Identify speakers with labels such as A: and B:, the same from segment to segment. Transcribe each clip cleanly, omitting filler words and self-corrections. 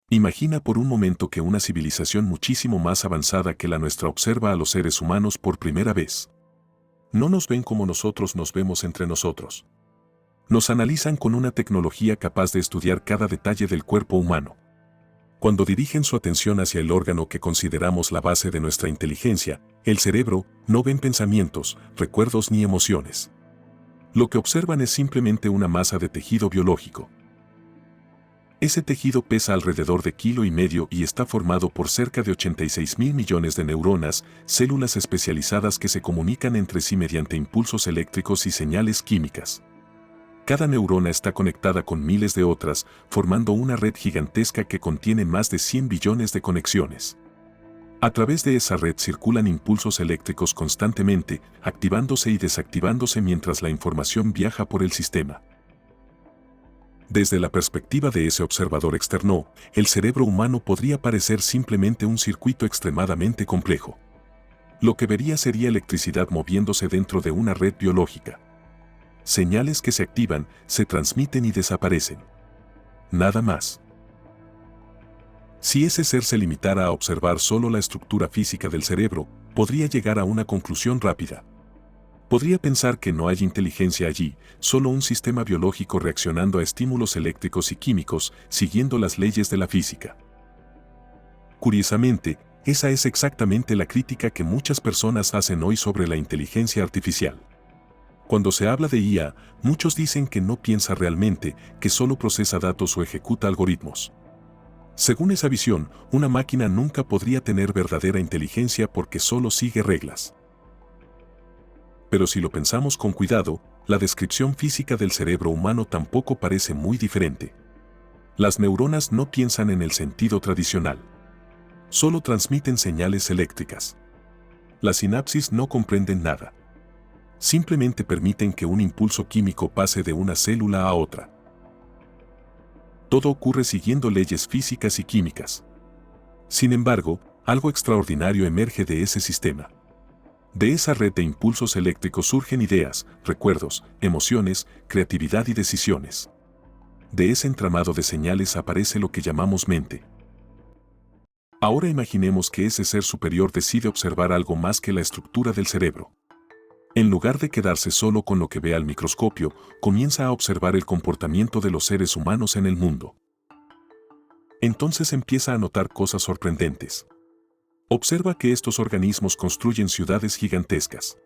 A: Imagina por un momento que una civilización muchísimo más avanzada que la nuestra observa a los seres humanos por primera vez. No nos ven como nosotros nos vemos entre nosotros. Nos analizan con una tecnología capaz de estudiar cada detalle del cuerpo humano. Cuando dirigen su atención hacia el órgano que consideramos la base de nuestra inteligencia, el cerebro, no ven pensamientos, recuerdos ni emociones. Lo que observan es simplemente una masa de tejido biológico. Ese tejido pesa alrededor de 1,5 kg y está formado por cerca de 86.000 millones de neuronas, células especializadas que se comunican entre sí mediante impulsos eléctricos y señales químicas. Cada neurona está conectada con miles de otras, formando una red gigantesca que contiene más de 100 billones de conexiones. A través de esa red circulan impulsos eléctricos constantemente, activándose y desactivándose mientras la información viaja por el sistema. Desde la perspectiva de ese observador externo, el cerebro humano podría parecer simplemente un circuito extremadamente complejo. Lo que vería sería electricidad moviéndose dentro de una red biológica. Señales que se activan, se transmiten y desaparecen. Nada más. Si ese ser se limitara a observar solo la estructura física del cerebro, podría llegar a una conclusión rápida. Podría pensar que no hay inteligencia allí, solo un sistema biológico reaccionando a estímulos eléctricos y químicos, siguiendo las leyes de la física. Curiosamente, esa es exactamente la crítica que muchas personas hacen hoy sobre la inteligencia artificial. Cuando se habla de IA, muchos dicen que no piensa realmente, que solo procesa datos o ejecuta algoritmos. Según esa visión, una máquina nunca podría tener verdadera inteligencia porque solo sigue reglas. Pero si lo pensamos con cuidado, la descripción física del cerebro humano tampoco parece muy diferente. Las neuronas no piensan en el sentido tradicional. Solo transmiten señales eléctricas. Las sinapsis no comprenden nada. Simplemente permiten que un impulso químico pase de una célula a otra. Todo ocurre siguiendo leyes físicas y químicas. Sin embargo, algo extraordinario emerge de ese sistema. De esa red de impulsos eléctricos surgen ideas, recuerdos, emociones, creatividad y decisiones. De ese entramado de señales aparece lo que llamamos mente. Ahora imaginemos que ese ser superior decide observar algo más que la estructura del cerebro. En lugar de quedarse solo con lo que ve al microscopio, comienza a observar el comportamiento de los seres humanos en el mundo. Entonces empieza a notar cosas sorprendentes. Observa que estos organismos construyen ciudades gigantescas.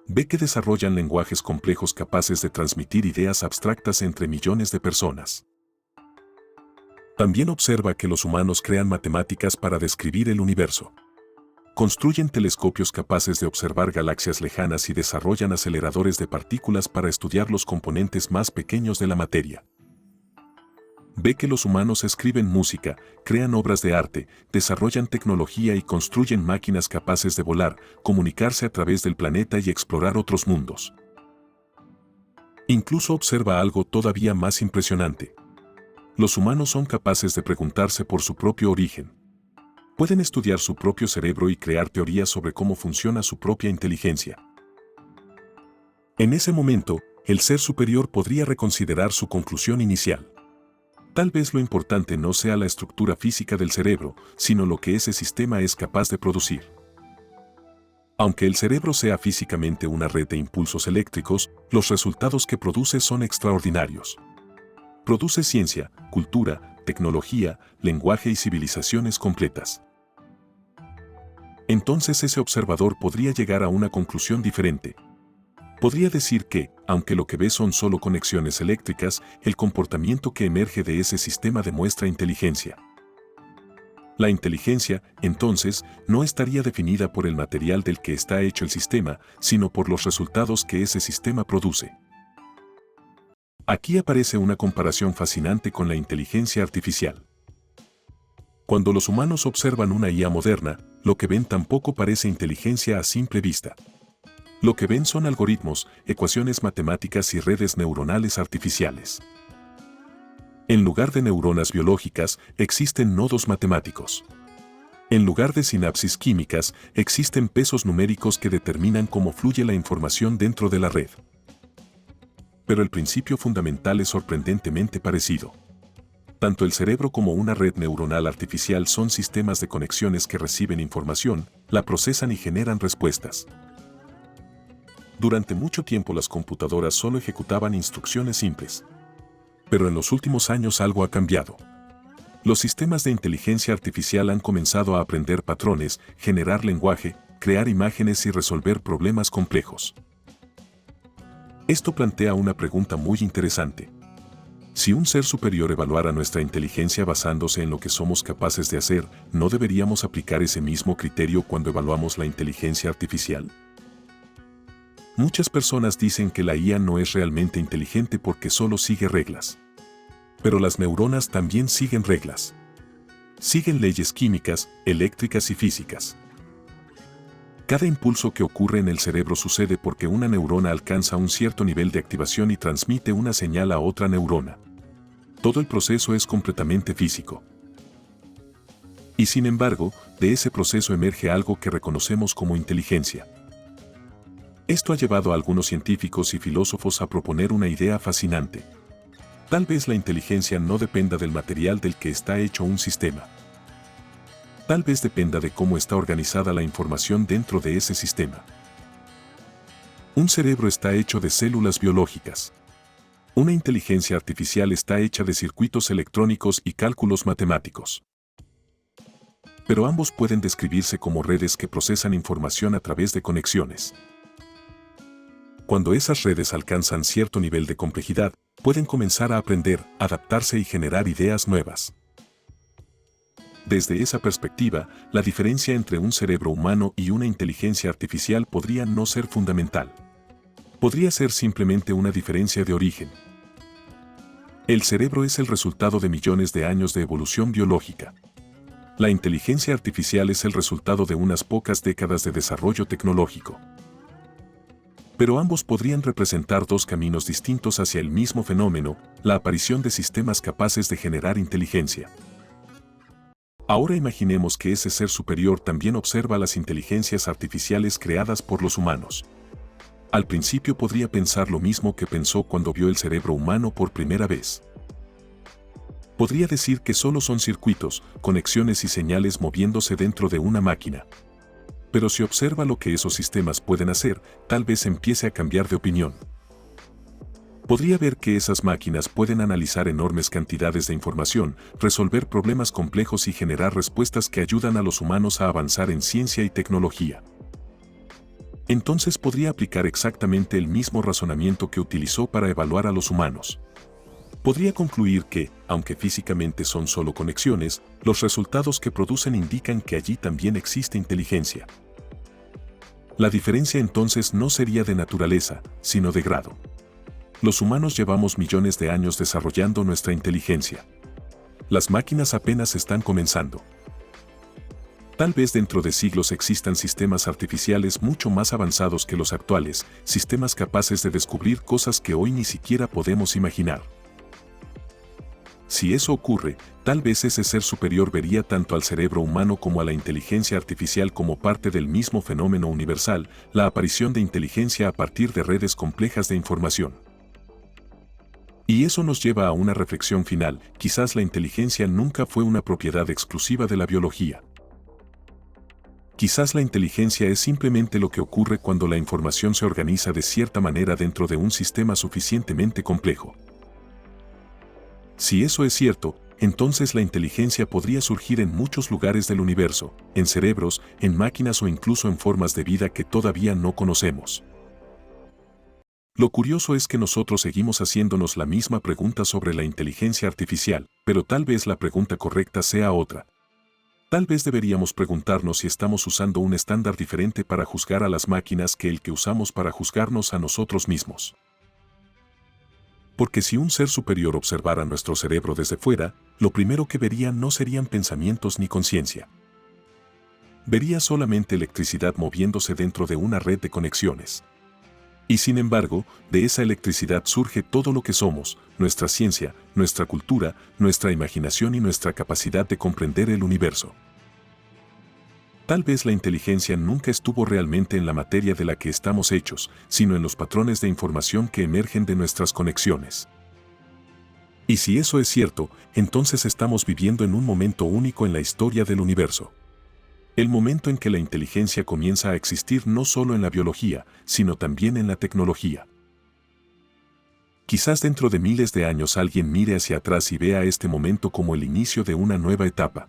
A: Ve que desarrollan lenguajes complejos capaces de transmitir ideas abstractas entre millones de personas. También observa que los humanos crean matemáticas para describir el universo. Construyen telescopios capaces de observar galaxias lejanas y desarrollan aceleradores de partículas para estudiar los componentes más pequeños de la materia. Ve que los humanos escriben música, crean obras de arte, desarrollan tecnología y construyen máquinas capaces de volar, comunicarse a través del planeta y explorar otros mundos. Incluso observa algo todavía más impresionante. Los humanos son capaces de preguntarse por su propio origen. Pueden estudiar su propio cerebro y crear teorías sobre cómo funciona su propia inteligencia. En ese momento, el ser superior podría reconsiderar su conclusión inicial. Tal vez lo importante no sea la estructura física del cerebro, sino lo que ese sistema es capaz de producir. Aunque el cerebro sea físicamente una red de impulsos eléctricos, los resultados que produce son extraordinarios. Produce ciencia, cultura, tecnología, lenguaje y civilizaciones completas. Entonces ese observador podría llegar a una conclusión diferente. Podría decir que, aunque lo que ve son solo conexiones eléctricas, el comportamiento que emerge de ese sistema demuestra inteligencia. La inteligencia, entonces, no estaría definida por el material del que está hecho el sistema, sino por los resultados que ese sistema produce. Aquí aparece una comparación fascinante con la inteligencia artificial. Cuando los humanos observan una IA moderna, lo que ven tampoco parece inteligencia a simple vista. Lo que ven son algoritmos, ecuaciones matemáticas y redes neuronales artificiales. En lugar de neuronas biológicas, existen nodos matemáticos. En lugar de sinapsis químicas, existen pesos numéricos que determinan cómo fluye la información dentro de la red. Pero el principio fundamental es sorprendentemente parecido. Tanto el cerebro como una red neuronal artificial son sistemas de conexiones que reciben información, la procesan y generan respuestas. Durante mucho tiempo las computadoras solo ejecutaban instrucciones simples. Pero en los últimos años algo ha cambiado. Los sistemas de inteligencia artificial han comenzado a aprender patrones, generar lenguaje, crear imágenes y resolver problemas complejos. Esto plantea una pregunta muy interesante. Si un ser superior evaluara nuestra inteligencia basándose en lo que somos capaces de hacer, ¿no deberíamos aplicar ese mismo criterio cuando evaluamos la inteligencia artificial? Muchas personas dicen que la IA no es realmente inteligente porque solo sigue reglas. Pero las neuronas también siguen reglas. Siguen leyes químicas, eléctricas y físicas. Cada impulso que ocurre en el cerebro sucede porque una neurona alcanza un cierto nivel de activación y transmite una señal a otra neurona. Todo el proceso es completamente físico. Y sin embargo, de ese proceso emerge algo que reconocemos como inteligencia. Esto ha llevado a algunos científicos y filósofos a proponer una idea fascinante. Tal vez la inteligencia no dependa del material del que está hecho un sistema. Tal vez dependa de cómo está organizada la información dentro de ese sistema. Un cerebro está hecho de células biológicas. Una inteligencia artificial está hecha de circuitos electrónicos y cálculos matemáticos. Pero ambos pueden describirse como redes que procesan información a través de conexiones. Cuando esas redes alcanzan cierto nivel de complejidad, pueden comenzar a aprender, adaptarse y generar ideas nuevas. Desde esa perspectiva, la diferencia entre un cerebro humano y una inteligencia artificial podría no ser fundamental. Podría ser simplemente una diferencia de origen. El cerebro es el resultado de millones de años de evolución biológica. La inteligencia artificial es el resultado de unas pocas décadas de desarrollo tecnológico. Pero ambos podrían representar dos caminos distintos hacia el mismo fenómeno, la aparición de sistemas capaces de generar inteligencia. Ahora imaginemos que ese ser superior también observa las inteligencias artificiales creadas por los humanos. Al principio podría pensar lo mismo que pensó cuando vio el cerebro humano por primera vez. Podría decir que solo son circuitos, conexiones y señales moviéndose dentro de una máquina. Pero si observa lo que esos sistemas pueden hacer, tal vez empiece a cambiar de opinión. Podría ver que esas máquinas pueden analizar enormes cantidades de información, resolver problemas complejos y generar respuestas que ayudan a los humanos a avanzar en ciencia y tecnología. Entonces podría aplicar exactamente el mismo razonamiento que utilizó para evaluar a los humanos. Podría concluir que, aunque físicamente son solo conexiones, los resultados que producen indican que allí también existe inteligencia. La diferencia entonces no sería de naturaleza, sino de grado. Los humanos llevamos millones de años desarrollando nuestra inteligencia. Las máquinas apenas están comenzando. Tal vez dentro de siglos existan sistemas artificiales mucho más avanzados que los actuales, sistemas capaces de descubrir cosas que hoy ni siquiera podemos imaginar. Si eso ocurre, tal vez ese ser superior vería tanto al cerebro humano como a la inteligencia artificial como parte del mismo fenómeno universal, la aparición de inteligencia a partir de redes complejas de información. Y eso nos lleva a una reflexión final: quizás la inteligencia nunca fue una propiedad exclusiva de la biología. Quizás la inteligencia es simplemente lo que ocurre cuando la información se organiza de cierta manera dentro de un sistema suficientemente complejo. Si eso es cierto, entonces la inteligencia podría surgir en muchos lugares del universo, en cerebros, en máquinas o incluso en formas de vida que todavía no conocemos. Lo curioso es que nosotros seguimos haciéndonos la misma pregunta sobre la inteligencia artificial, pero tal vez la pregunta correcta sea otra. Tal vez deberíamos preguntarnos si estamos usando un estándar diferente para juzgar a las máquinas que el que usamos para juzgarnos a nosotros mismos. Porque si un ser superior observara nuestro cerebro desde fuera, lo primero que vería no serían pensamientos ni conciencia. Vería solamente electricidad moviéndose dentro de una red de conexiones. Y sin embargo, de esa electricidad surge todo lo que somos, nuestra ciencia, nuestra cultura, nuestra imaginación y nuestra capacidad de comprender el universo. Tal vez la inteligencia nunca estuvo realmente en la materia de la que estamos hechos, sino en los patrones de información que emergen de nuestras conexiones. Y si eso es cierto, entonces estamos viviendo en un momento único en la historia del universo. El momento en que la inteligencia comienza a existir no solo en la biología, sino también en la tecnología. Quizás dentro de miles de años alguien mire hacia atrás y vea este momento como el inicio de una nueva etapa.